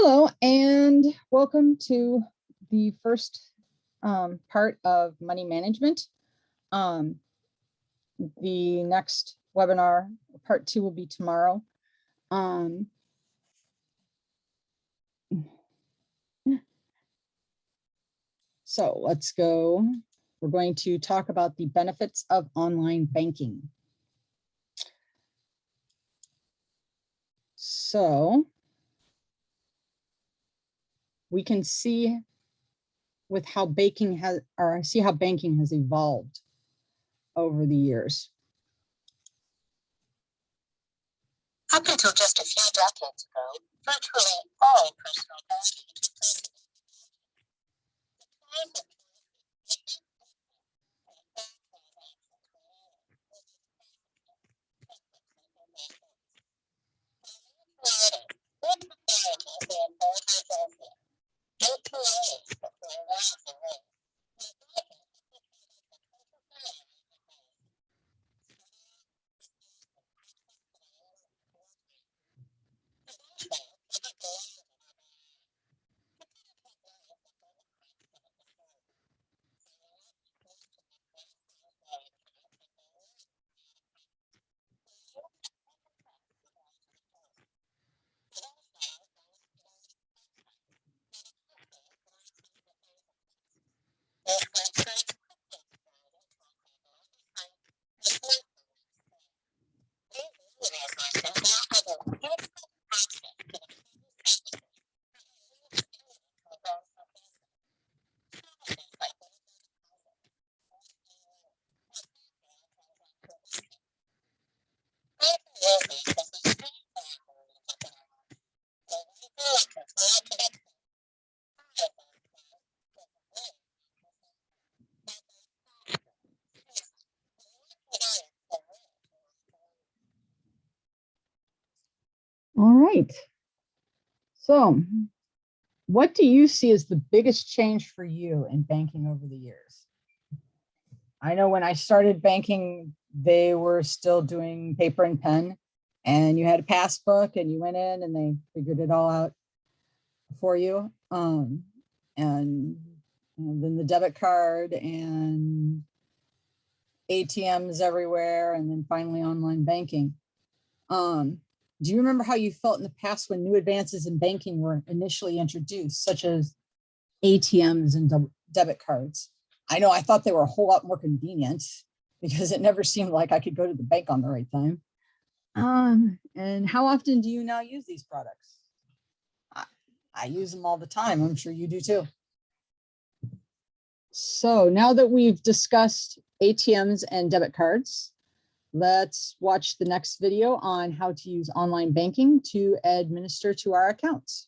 Hello and welcome to the first part of money management. The next webinar, part 2, will be tomorrow. So let's go. We're going to talk about the benefits of online banking. So we can see with how banking has, or see how banking has evolved over the years. Up until just a few decades ago, virtually all personal banking took place in private. All right. So what do you see as the biggest change for you in banking over the years? I know when I started banking, they were still doing paper and pen, and you had a passbook and you went in and they figured it all out for you. And then the debit card and ATMs everywhere, and then finally online banking. Do you remember how you felt in the past when new advances in banking were initially introduced, such as ATMs and debit cards? I know I thought they were a whole lot more convenient because it never seemed like I could go to the bank on the right time. And how often do you now use these products? I use them all the time. I'm sure you do too. So now that we've discussed ATMs and debit cards, let's watch the next video on how to use online banking to administer to our accounts.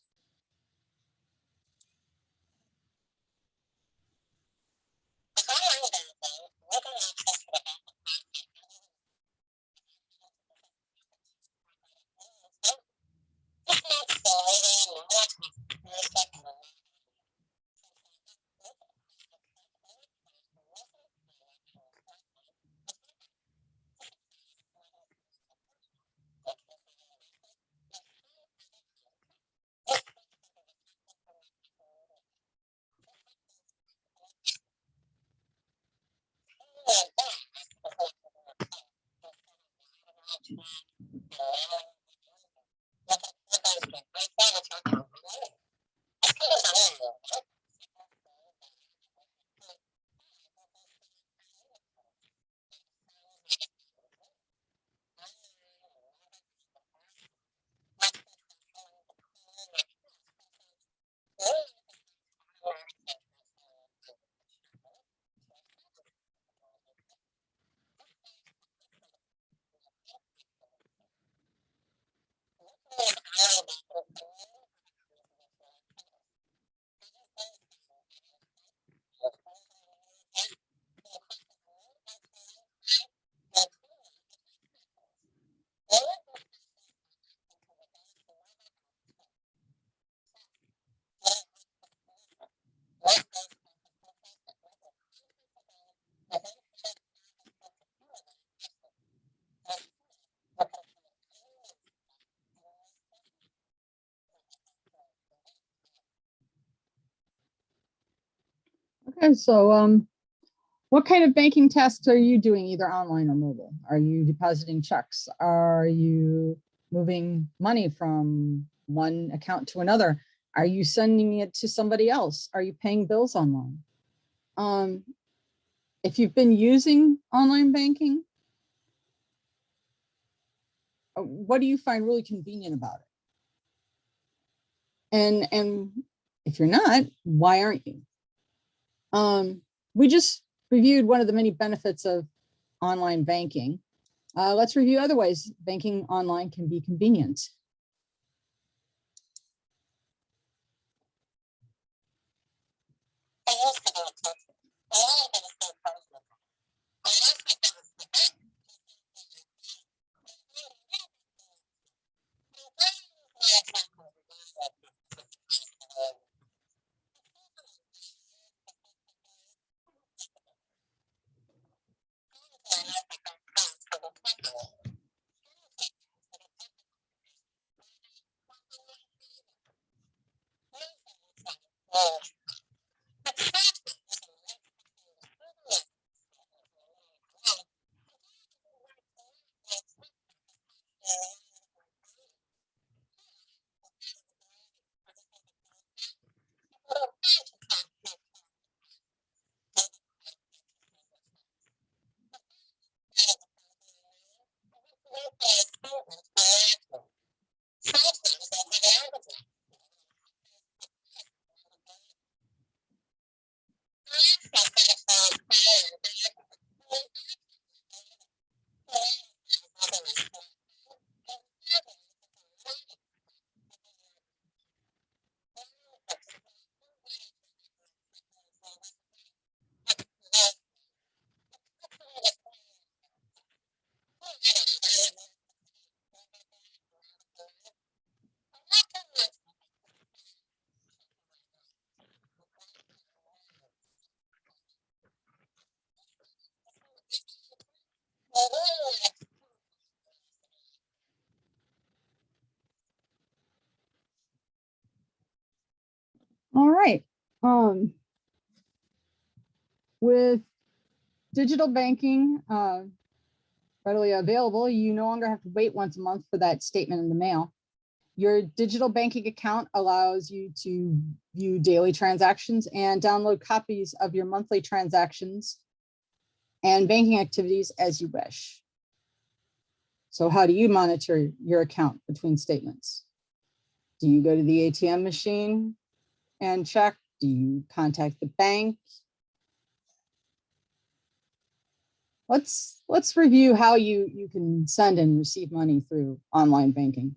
And so, what kind of banking tasks are you doing either online or mobile? Are you depositing checks? Are you moving money from one account to another? Are you sending it to somebody else? Are you paying bills online? If you've been using online banking, what do you find really convenient about it? And if you're not, why aren't you? We just reviewed one of the many benefits of online banking. Let's review other ways banking online can be convenient. I used to be a teacher. I only did a state person. I asked if it was the best. All right. With digital banking readily available, you no longer have to wait once a month for that statement in the mail. Your digital banking account allows you to view daily transactions and download copies of your monthly transactions and banking activities as you wish. So how do you monitor your account between statements? Do you go to the ATM machine and check? Do you contact the bank? Let's review how you can send and receive money through online banking.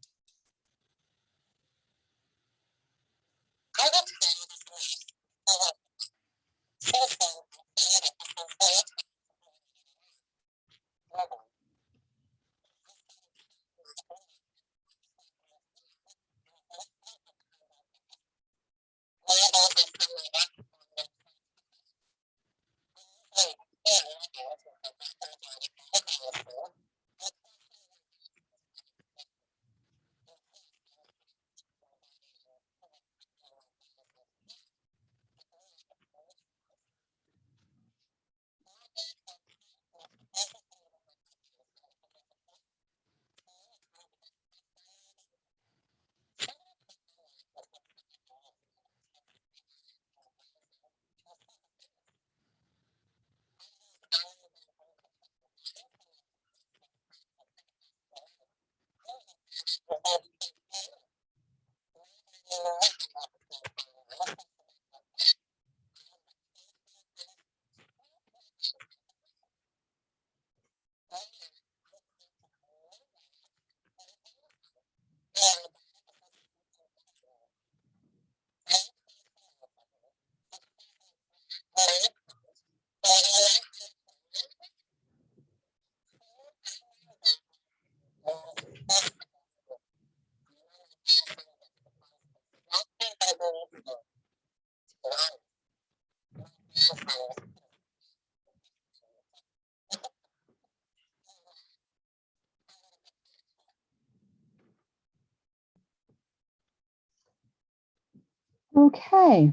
Okay.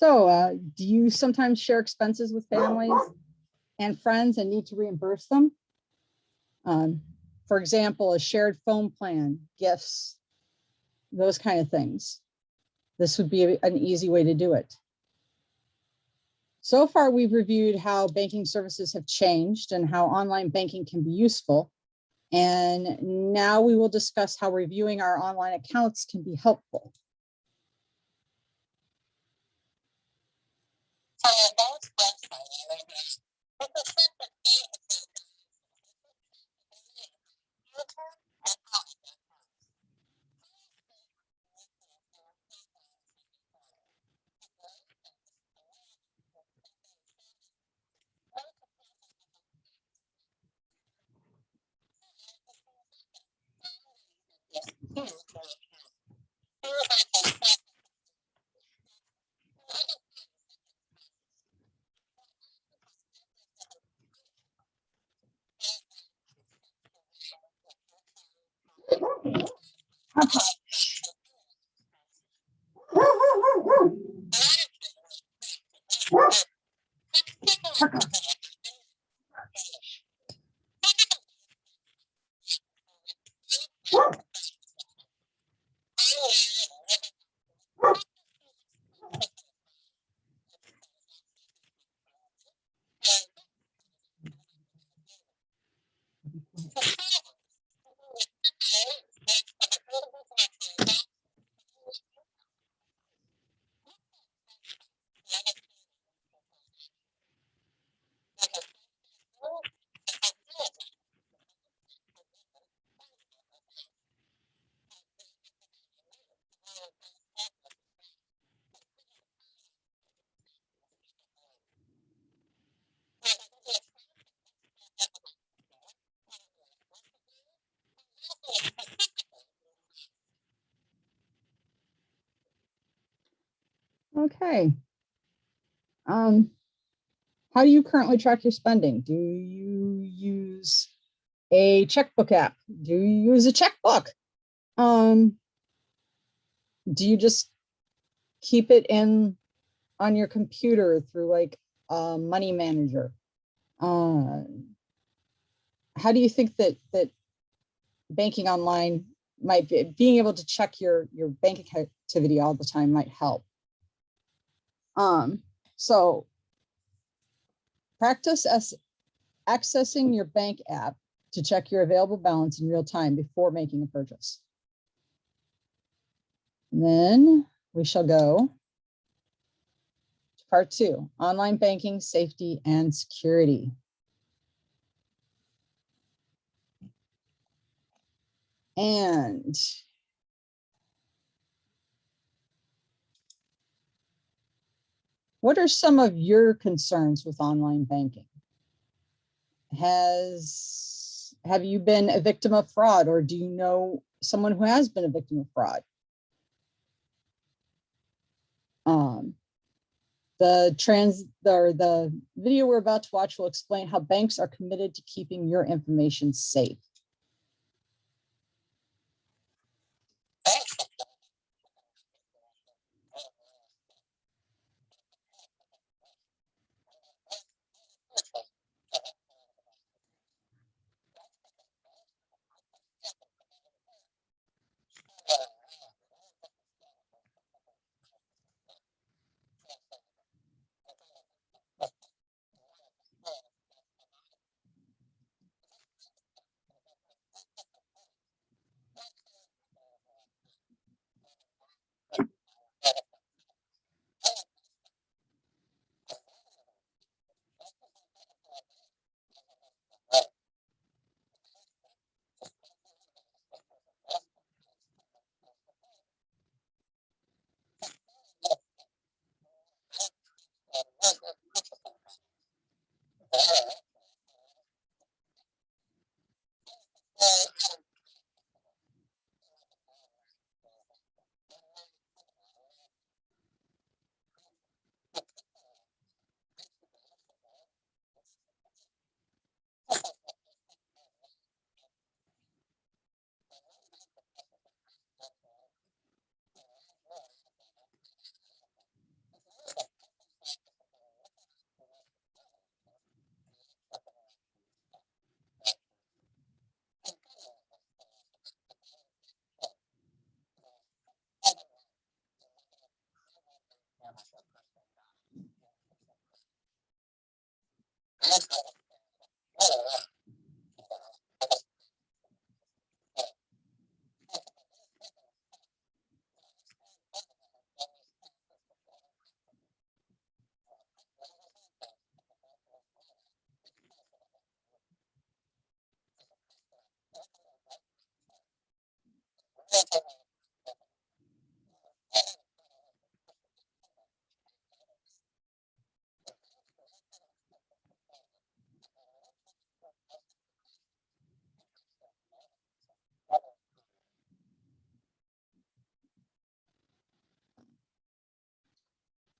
So do you sometimes share expenses with families and friends and need to reimburse them? For example, a shared phone plan, gifts, those kind of things. This would be an easy way to do it. So far, we've reviewed how banking services have changed and how online banking can be useful. And now we will discuss how reviewing our online accounts can be helpful. So your bank's website area, you can check the key accounts, user and audit accounts. Okay. How do you currently track your spending? Do you use a checkbook app? Do you use a checkbook? Do you just keep it in on your computer through like a money manager? How do you think that banking online might be, being able to check your bank activity all the time might help? So practice accessing your bank app to check your available balance in real time before making a purchase. And then we shall go to part 2, online banking, safety and security. And what are some of your concerns with online banking? Have you been a victim of fraud, or do you know someone who has been a victim of fraud? The video we're about to watch will explain how banks are committed to keeping your information safe.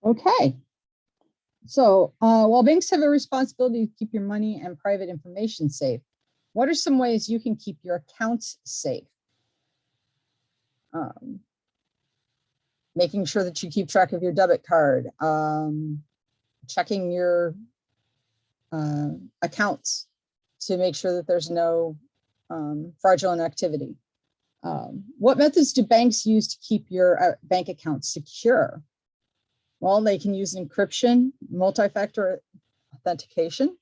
Okay. So while banks have a responsibility to keep your money and private information safe, what are some ways you can keep your accounts safe? Making sure that you keep track of your debit card, checking your accounts to make sure that there's no fraudulent activity. What methods do banks use to keep your bank accounts secure? Well, they can use encryption, multi-factor authentication.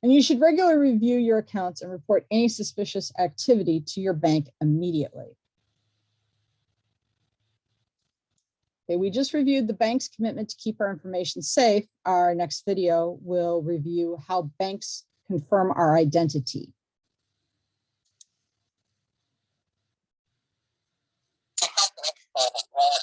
And you should regularly review your accounts and report any suspicious activity to your bank immediately. Okay, we just reviewed the bank's commitment to keep our information safe. Our next video will review how banks confirm our identity. To help make sure that we're all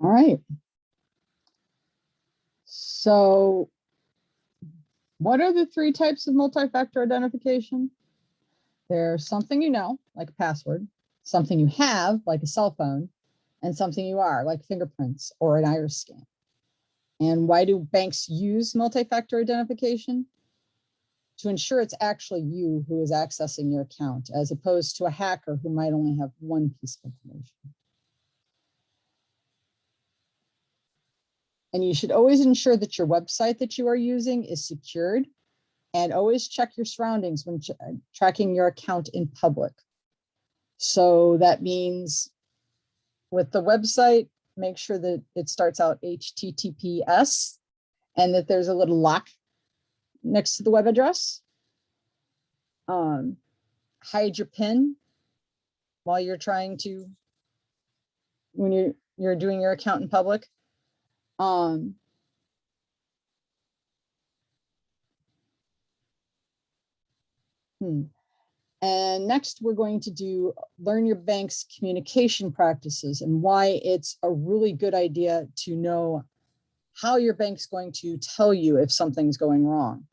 All right. So what are the three types of multi-factor identification? There's something you know, like a password, something you have, like a cell phone, and something you are, like fingerprints or an iris scan. And why do banks use multi-factor identification? To ensure it's actually you who is accessing your account, as opposed to a hacker who might only have one piece of information. And you should always ensure that your website that you are using is secured, and always check your surroundings when tracking your account in public. So that means with the website, make sure that it starts out HTTPS and that there's a little lock next to the web address. Hide your PIN while you're trying to, when you're doing your account in public. And next, we're going to learn your bank's communication practices and why it's a really good idea to know how your bank's going to tell you if something's going wrong.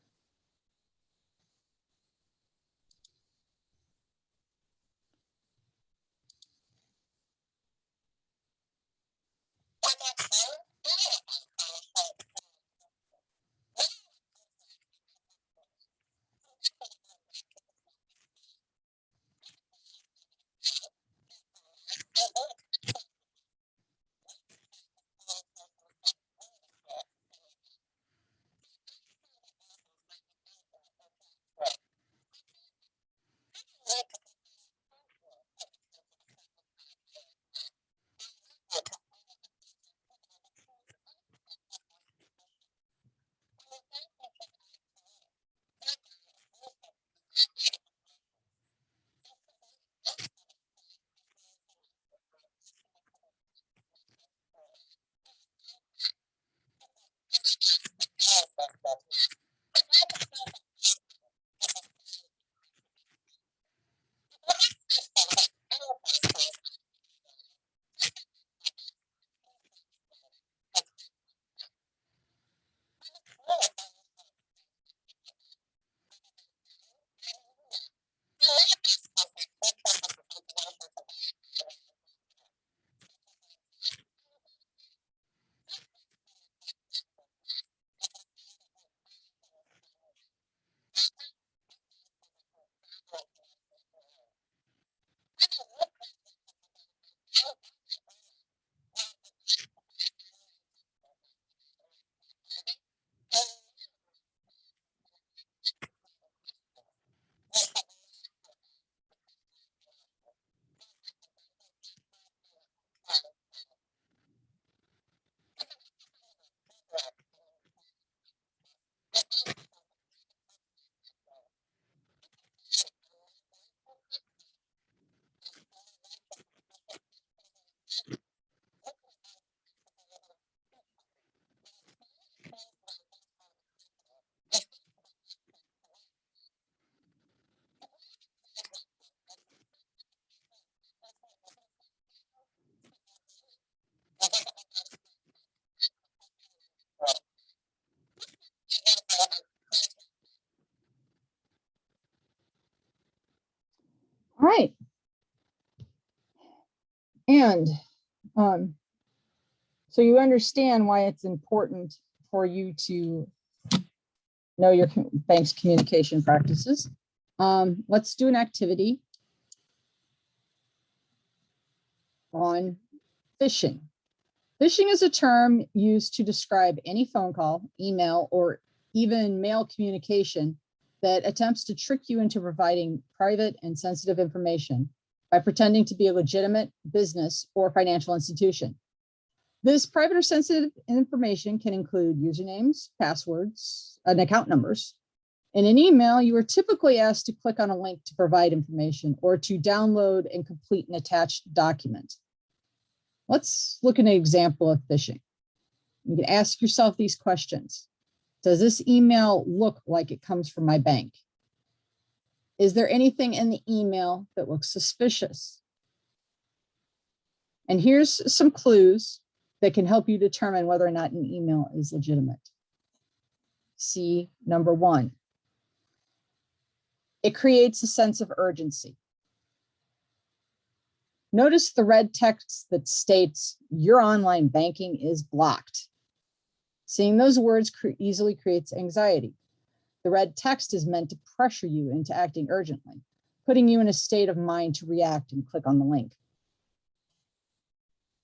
All right. And so you understand why it's important for you to know your bank's communication practices. Let's do an activity on phishing. Phishing is a term used to describe any phone call, email, or even mail communication that attempts to trick you into providing private and sensitive information by pretending to be a legitimate business or financial institution. This private or sensitive information can include usernames, passwords, and account numbers. In an email, you are typically asked to click on a link to provide information or to download and complete an attached document. Let's look at an example of phishing. You can ask yourself these questions. Does this email look like it comes from my bank? Is there anything in the email that looks suspicious? And here's some clues that can help you determine whether or not an email is legitimate. See number 1. It creates a sense of urgency. Notice the red text that states your online banking is blocked. Seeing those words easily creates anxiety. The red text is meant to pressure you into acting urgently, putting you in a state of mind to react and click on the link.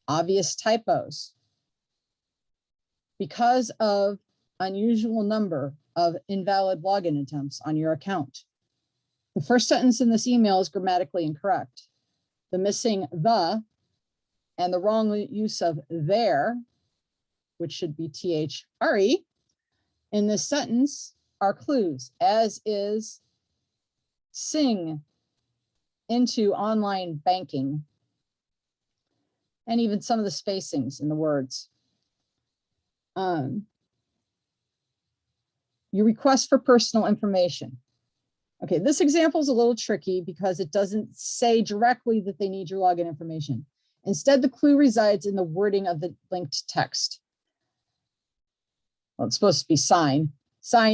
Obvious typos. Because of unusual number of invalid login attempts on your account. The first sentence in this email is grammatically incorrect. The missing the and the wrong use of there, which should be THRE, in this sentence are clues, as is sing into online banking, and even some of the spacings in the words. Your request for personal information. Okay, this example is a little tricky because it doesn't say directly that they need your login information. Instead, the clue resides in the wording of the linked text. Well, it's supposed to be sign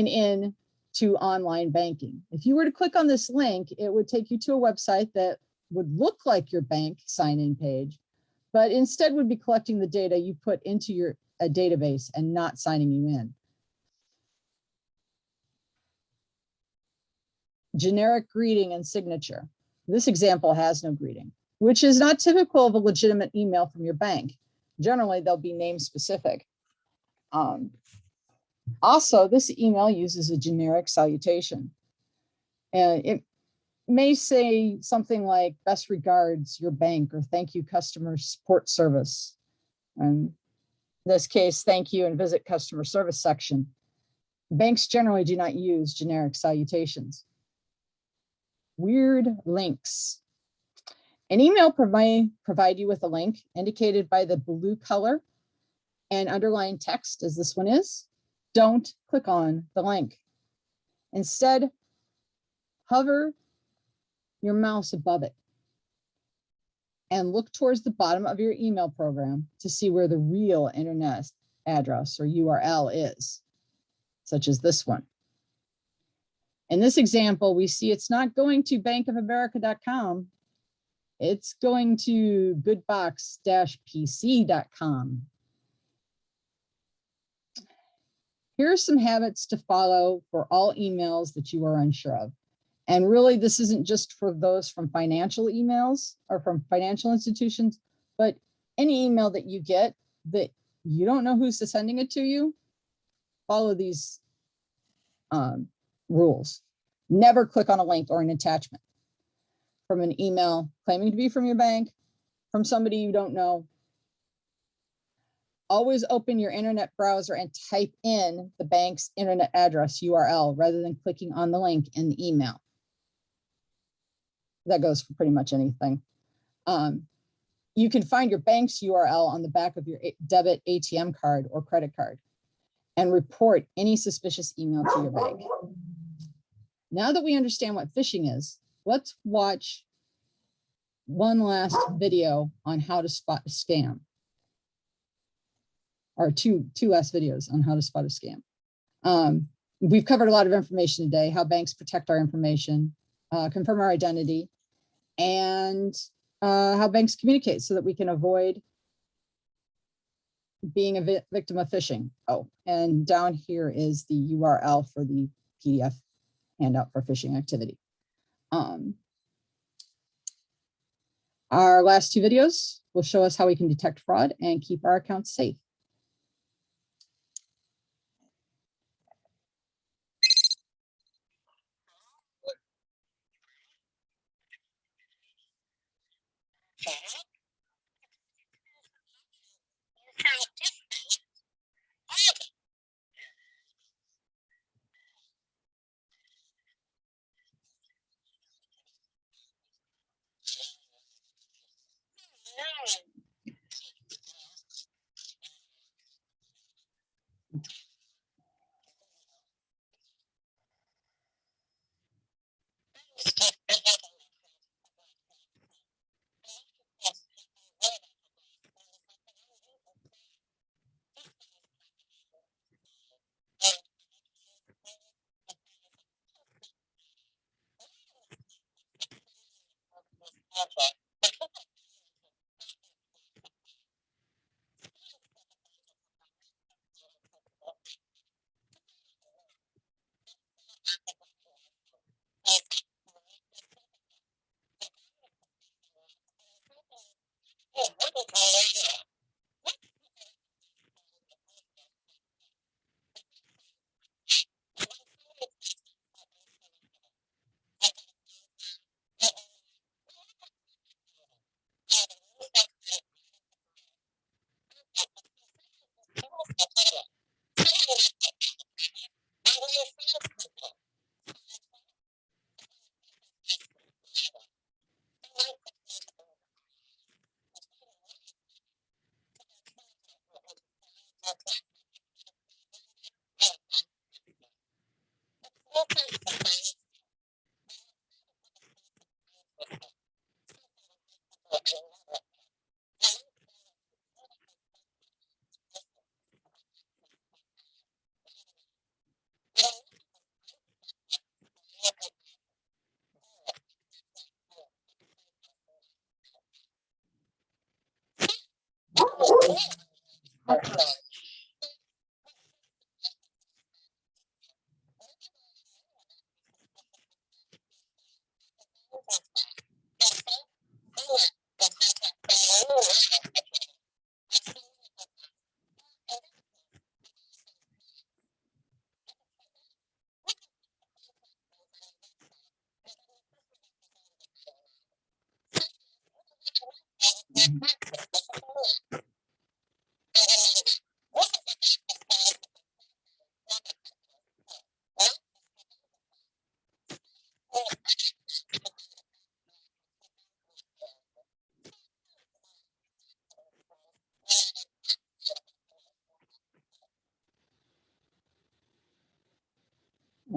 in to online banking. If you were to click on this link, it would take you to a website that would look like your bank sign-in page, but instead would be collecting the data you put into a database and not signing you in. Generic greeting and signature. This example has no greeting, which is not typical of a legitimate email from your bank. Generally, they'll be name specific. Also, this email uses a generic salutation. And it may say something like, best regards, your bank, or thank you, customer support service. And in this case, thank you and visit customer service section. Banks generally do not use generic salutations. Weird links. An email provide you with a link indicated by the blue color and underlined text, as this one is. Don't click on the link. Instead, hover your mouse above it and look towards the bottom of your email program to see where the real internet address or URL is, such as this one. In this example, we see it's not going to bankofamerica.com. It's going to goodbox-pc.com. Here are some habits to follow for all emails that you are unsure of. And really, this isn't just for those from financial emails or from financial institutions, but any email that you get that you don't know who's sending it to you, follow these rules. Never click on a link or an attachment from an email claiming to be from your bank, from somebody you don't know. Always open your internet browser and type in the bank's internet address URL rather than clicking on the link in the email. That goes for pretty much anything. You can find your bank's URL on the back of your debit ATM card or credit card and report any suspicious email to your bank. Now that we understand what phishing is, let's watch one last video on how to spot a scam, or two last videos on how to spot a scam. We've covered a lot of information today: how banks protect our information, confirm our identity, and how banks communicate so that we can avoid being a victim of phishing. Oh, and down here is the URL for the PDF handout for phishing activity. Our last two videos will show us how we can detect fraud and keep our accounts safe.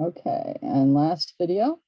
Okay, and last video.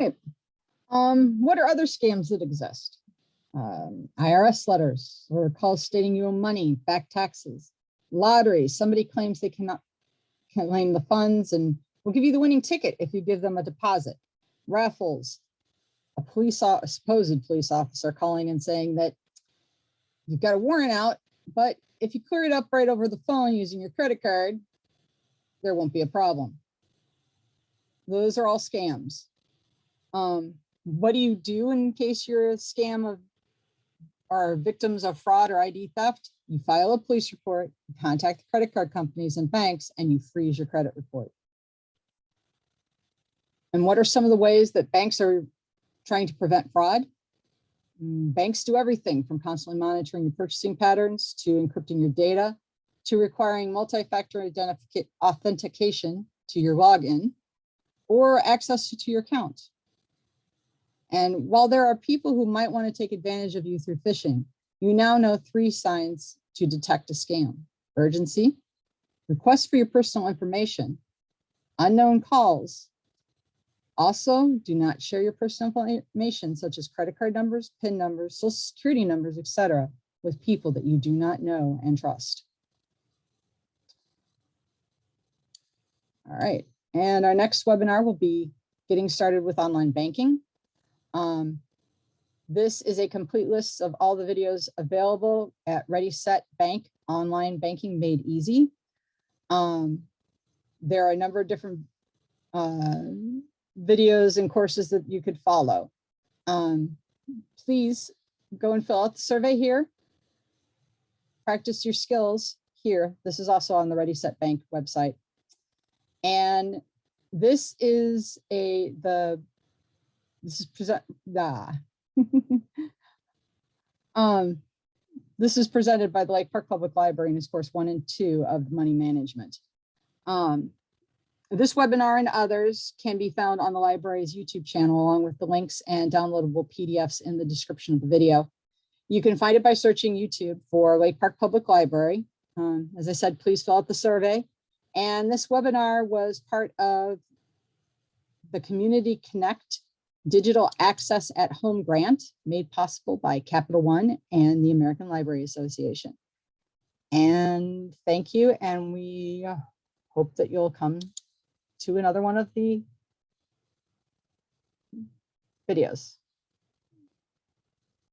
Right. What are other scams that exist? IRS letters or calls stating you owe money, back taxes, lottery. Somebody claims they cannot claim the funds and will give you the winning ticket if you give them a deposit. Raffles, a supposed police officer calling and saying that you've got a warrant out, but if you clear it up right over the phone using your credit card, there won't be a problem. Those are all scams. What do you do in case you're a scam of or victims of fraud or ID theft? You file a police report, you contact the credit card companies and banks, and you freeze your credit report. And what are some of the ways that banks are trying to prevent fraud? Banks do everything from constantly monitoring your purchasing patterns to encrypting your data to requiring multi-factor authentication to your login or access to your account. And while there are people who might want to take advantage of you through phishing, you now know 3 signs to detect a scam: urgency, requests for your personal information, unknown calls. Also, do not share your personal information such as credit card numbers, PIN numbers, social security numbers, etc., with people that you do not know and trust. All right, and our next webinar will be getting started with online banking. This is a complete list of all the videos available at Ready, Set, Bank, Online Banking Made Easy. There are a number of different videos and courses that you could follow. Please go and fill out the survey here. Practice your skills here. This is also on the Ready, Set, Bank website. And this is This is presented by the Lake Park Public Library in its course 1 and 2 of money management. This webinar and others can be found on the library's YouTube channel, along with the links and downloadable PDFs in the description of the video. You can find it by searching YouTube for Lake Park Public Library. As I said, please fill out the survey. And this webinar was part of the Community Connect Digital Access at Home grant, made possible by Capital One and the American Library Association. And thank you. And we hope that you'll come to another one of the videos.